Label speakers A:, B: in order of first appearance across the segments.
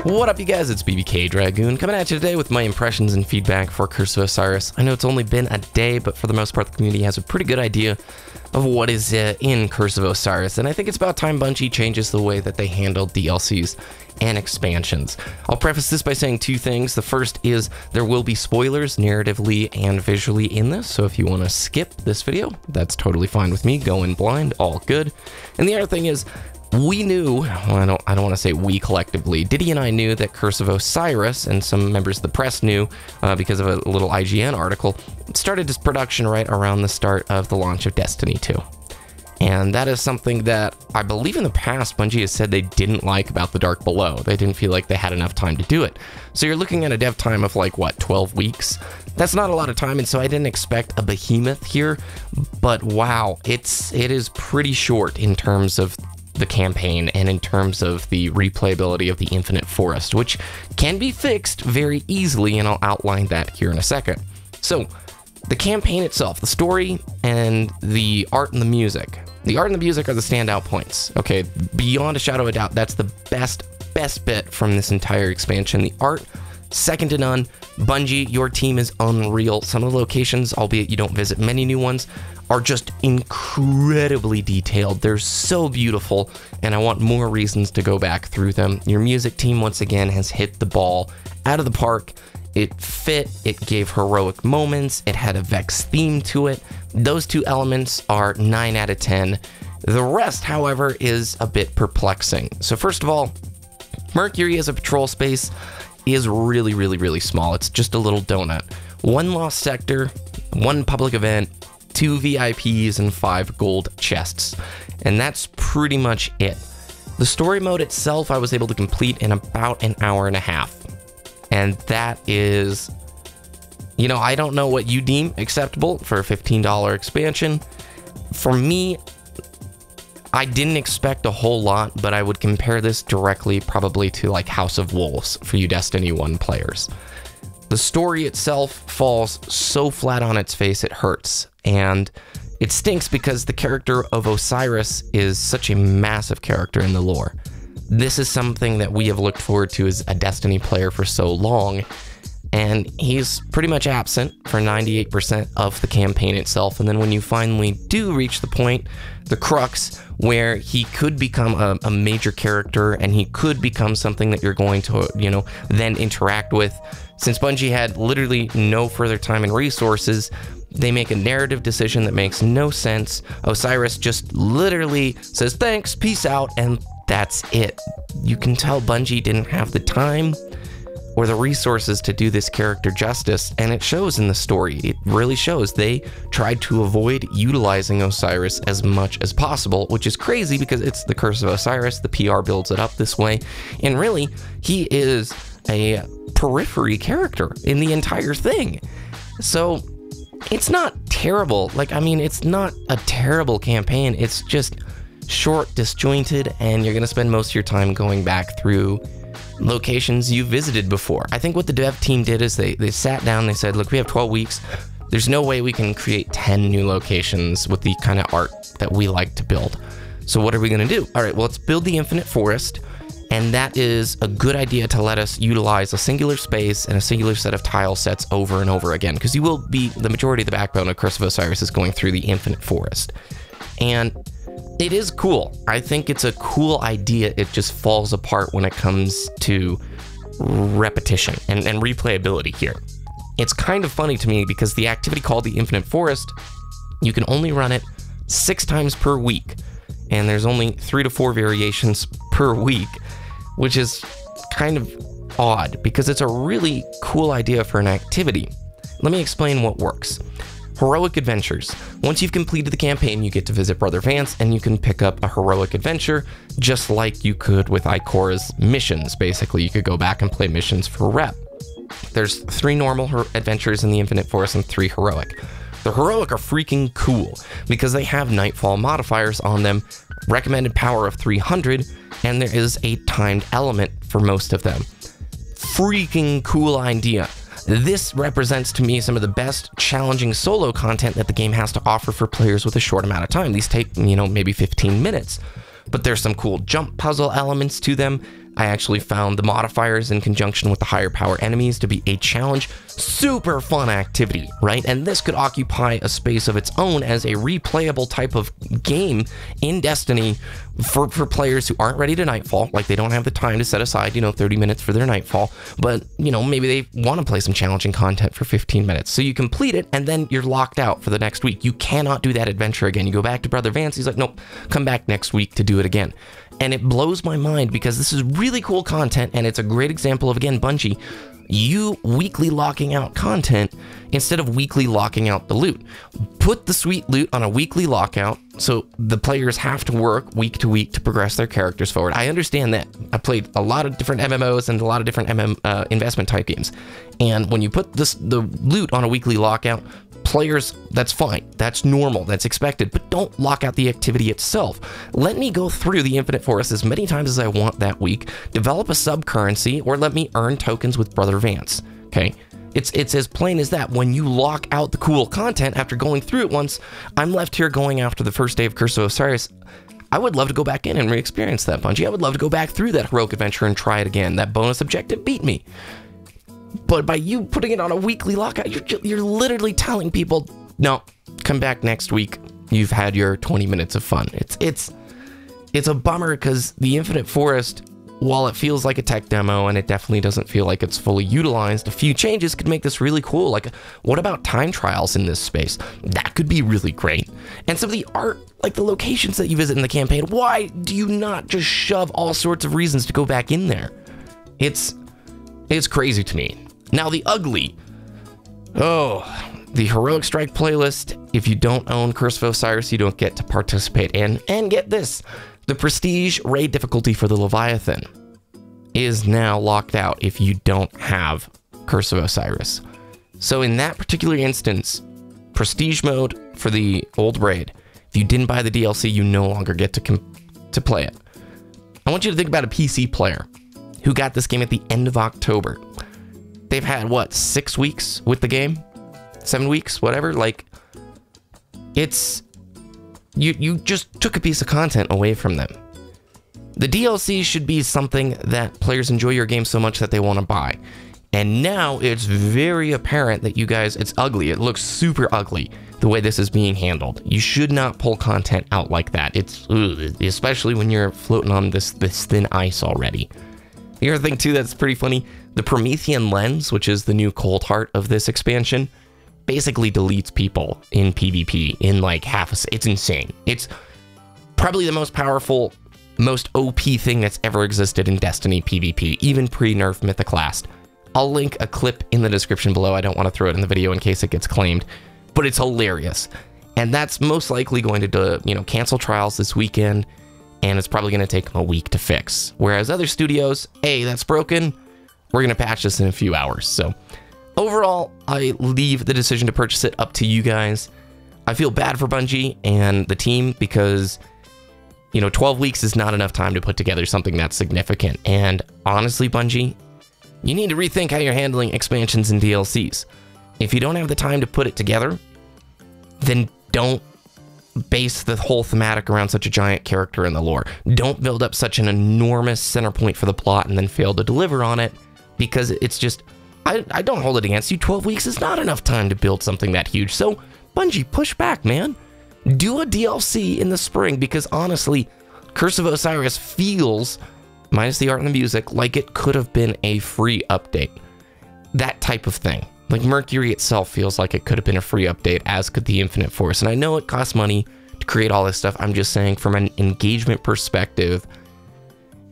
A: What up, you guys? It's BBKDRAGOON coming at you today with my impressions and feedback for Curse of Osiris. I know it's only been a day, but for the most part, the community has a pretty good idea of what is in Curse of Osiris, and I think it's about time Bungie changes the way that they handle DLCs and expansions. I'll preface this by saying two things. The first is there will be spoilers narratively and visually in this, so if you want to skip this video, that's totally fine with me. Go in blind, all good. And the other thing is, we knew, well, I don't want to say we collectively, Diddy and I knew that Curse of Osiris, and some members of the press knew because of a little IGN article, started its production right around the start of the launch of Destiny 2. And that is something that I believe in the past Bungie has said they didn't like about the Dark Below. They didn't feel like they had enough time to do it. So you're looking at a dev time of like, what, 12 weeks? That's not a lot of time, and so I didn't expect a behemoth here, but wow, it is pretty short in terms of the campaign and in terms of the replayability of the Infinite Forest, which can be fixed very easily, and I'll outline that here in a second. So, the campaign itself, the story, and the art and the music. The art and the music are the standout points. Okay, beyond a shadow of a doubt, that's the best bit from this entire expansion. The art, second to none. Bungie, your team is unreal. Some of the locations, albeit you don't visit many new ones, are just incredibly detailed. They're so beautiful, and I want more reasons to go back through them. Your music team, once again, has hit the ball out of the park. It fit, it gave heroic moments, it had a Vex theme to it. Those two elements are 9 out of 10. The rest, however, is a bit perplexing. So first of all, Mercury as a patrol space is really small. It's just a little donut. 1 lost sector, 1 public event, 2 VIPs, and 5 gold chests. And that's pretty much it. The story mode itself I was able to complete in about an hour and a half. And that is, you know, I don't know what you deem acceptable for a $15 expansion. For me, I didn't expect a whole lot, but I would compare this directly probably to like House of Wolves for you Destiny 1 players. The story itself falls so flat on its face it hurts, and it stinks because the character of Osiris is such a massive character in the lore. This is something that we have looked forward to as a Destiny player for so long, and he's pretty much absent for 98% of the campaign itself. And then when you finally do reach the point, the crux, where he could become a major character and he could become something that you're going to, you know, then interact with. Since Bungie had literally no further time and resources, they make a narrative decision that makes no sense. Osiris just literally says, thanks, peace out, and that's it. You can tell Bungie didn't have the time or the resources to do this character justice, and it shows in the story. It really shows. They tried to avoid utilizing Osiris as much as possible, which is crazy because it's the Curse of Osiris. The PR builds it up this way, and really, he is a periphery character in the entire thing. So it's not terrible. Like, I mean, it's not a terrible campaign. It's just short, disjointed, and you're going to spend most of your time going back through locations you visited before. I think what the dev team did is they sat down, they said, look, we have 12 weeks. There's no way we can create 10 new locations with the kind of art that we like to build. So what are we going to do? All right, well, let's build the Infinite Forest, and that is a good idea to let us utilize a singular space and a singular set of tile sets over and over again, because you will be, the majority of the backbone of Curse of Osiris is going through the Infinite Forest. And it is cool. I think it's a cool idea. It just falls apart when it comes to repetition and replayability here. It's kind of funny to me because the activity called the Infinite Forest, you can only run it 6 times per week, and there's only 3 to 4 variations per week, which is kind of odd because it's a really cool idea for an activity. Let me explain what works. Heroic adventures. Once you've completed the campaign, you get to visit Brother Vance, and you can pick up a heroic adventure, just like you could with Ikora's missions. Basically, you could go back and play missions for rep. There's 3 normal adventures in the Infinite Forest and 3 heroic. The heroic are freaking cool because they have nightfall modifiers on them, recommended power of 300, and there is a timed element for most of them. Freaking cool idea. This represents to me some of the best challenging solo content that the game has to offer for players with a short amount of time. These take, you know, maybe 15 minutes. But there's some cool jump puzzle elements to them. I actually found the modifiers in conjunction with the higher power enemies to be a challenge. Super fun activity, right? And this could occupy a space of its own as a replayable type of game in Destiny for players who aren't ready to Nightfall. Like, they don't have the time to set aside, 30 minutes for their Nightfall, but, maybe they want to play some challenging content for 15 minutes. So you complete it, and then you're locked out for the next week. You cannot do that adventure again. You go back to Brother Vance, he's like, nope, come back next week to do it again. And it blows my mind because this is really cool content, and it's a great example of, again, Bungie, you weekly locking out content instead of weekly locking out the loot. Put the sweet loot on a weekly lockout so the players have to work week to week to progress their characters forward. I understand that. I played a lot of different MMOs and a lot of different investment type games. And when you put the loot on a weekly lockout, players, that's fine. That's normal. That's expected. But don't lock out the activity itself. Let me go through the Infinite Forest as many times as I want that week, develop a sub-currency, or let me earn tokens with Brother Vance. Okay? It's as plain as that. When you lock out the cool content after going through it once, I'm left here going after the first day of Curse of Osiris. I would love to go back in and re-experience that, Bungie. I would love to go back through that heroic adventure and try it again. That bonus objective beat me. But by you putting it on a weekly lockout, you're literally telling people, no, come back next week. You've had your 20 minutes of fun. It's a bummer because the Infinite Forest, while it feels like a tech demo and it definitely doesn't feel like it's fully utilized, a few changes could make this really cool. Like, what about time trials in this space? That could be really great. And some of the art, like the locations that you visit in the campaign, why do you not just shove all sorts of reasons to go back in there? It's crazy to me. Now the ugly. Oh, the Heroic Strike playlist. If you don't own Curse of Osiris, you don't get to participate in. And get this, the Prestige raid difficulty for the Leviathan is now locked out if you don't have Curse of Osiris. So in that particular instance, Prestige mode for the old raid, if you didn't buy the DLC, you no longer get to play it. I want you to think about a PC player who got this game at the end of October. They've had, what, 6 weeks with the game? 7 weeks, whatever? Like, it's... You just took a piece of content away from them. The DLC should be something that players enjoy your game so much that they want to buy. And now it's very apparent that you guys, it's ugly. It looks super ugly, the way this is being handled. You should not pull content out like that. It's, especially when you're floating on this thin ice already. The other thing, too, that's pretty funny, the Promethean Lens, which is the new cold heart of this expansion, basically deletes people in PvP in like it's insane. It's probably the most powerful, most OP thing that's ever existed in Destiny PvP, even pre-nerf Mythoclast. I'll link a clip in the description below. I don't want to throw it in the video in case it gets claimed, but it's hilarious. And that's most likely going to, cancel trials this weekend, and it's probably going to take them a week to fix. Whereas other studios, hey, that's broken, we're going to patch this in a few hours. So overall, I leave the decision to purchase it up to you guys. I feel bad for Bungie and the team because, 12 weeks is not enough time to put together something that's significant. And honestly, Bungie, you need to rethink how you're handling expansions and DLCs. If you don't have the time to put it together, then don't base the whole thematic around such a giant character in the lore. Don't build up such an enormous center point for the plot and then fail to deliver on it, because it's just, I don't hold it against you. 12 weeks is not enough time to build something that huge. So Bungie, push back, man. Do a DLC in the spring, because honestly, Curse of Osiris feels, minus the art and the music, like it could have been a free update. That type of thing. Like Mercury itself feels like it could have been a free update, as could the Infinite Force. And I know it costs money to create all this stuff. I'm just saying, from an engagement perspective,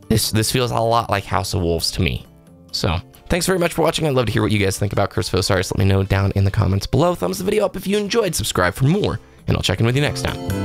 A: this feels a lot like House of Wolves to me. So thanks very much for watching. I'd love to hear what you guys think about Curse of Osiris. Let me know down in the comments below. Thumbs the video up if you enjoyed. Subscribe for more, and I'll check in with you next time.